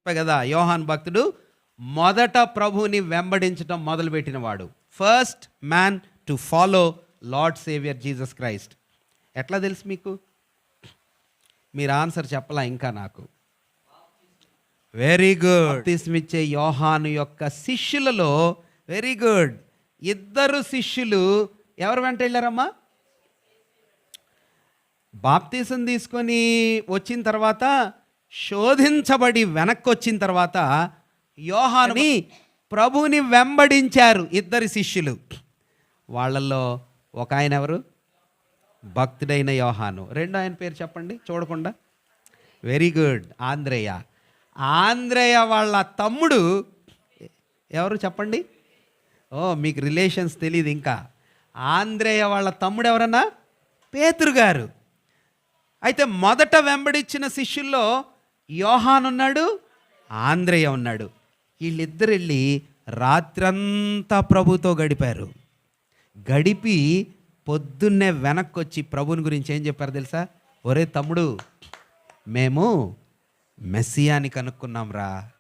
కదా యోహాన్ భక్తుడు మొదట ప్రభువుని వెంబడించడం మొదలుపెట్టిన వాడు. First man to follow lord saviour Jesus Christ. ఎట్లా తెలుసు మీకు? మీరు ఆన్సర్ చెప్పలా ఇంకా నాకు. Very good. బాప్తిస్మిచ్చే యోహాను యొక్క శిష్యులలో వెరీ గుడ్, ఇద్దరు శిష్యులు ఎవరు వెంట వెళ్ళారమ్మా? బాప్తిసం తీసుకొని వచ్చిన తర్వాత, శోధించబడి వెనక్కి వచ్చిన తర్వాత యోహానుని ప్రభువుని వెంబడించారు ఇద్దరు శిష్యులు. వాళ్ళల్లో ఒక ఆయన ఎవరు? భక్తుడైన యోహాను. రెండో ఆయన పేరు చెప్పండి చూడకుండా. Very good, ఆంద్రేయ. ఆంద్రేయ వాళ్ళ తమ్ముడు ఎవరు చెప్పండి? ఓ, మీకు రిలేషన్స్ తెలియదు ఇంకా. ఆంద్రేయ వాళ్ళ తమ్ముడు ఎవరన్నా? పేతురు గారు. అయితే మొదట వెంబడించిన శిష్యుల్లో యోహాను ఉన్నాడు, ఆంద్రేయ ఉన్నాడు. వీళ్ళిద్దరు వెళ్ళి రాత్రంతా ప్రభుతో గడిపారు. గడిపి పొద్దున్నే వెనక్కి వచ్చి ప్రభుని గురించి ఏం చెప్పారు తెలుసా? ఒరే తమ్ముడు, మేము మెస్సియాని కనుక్కున్నాం రా.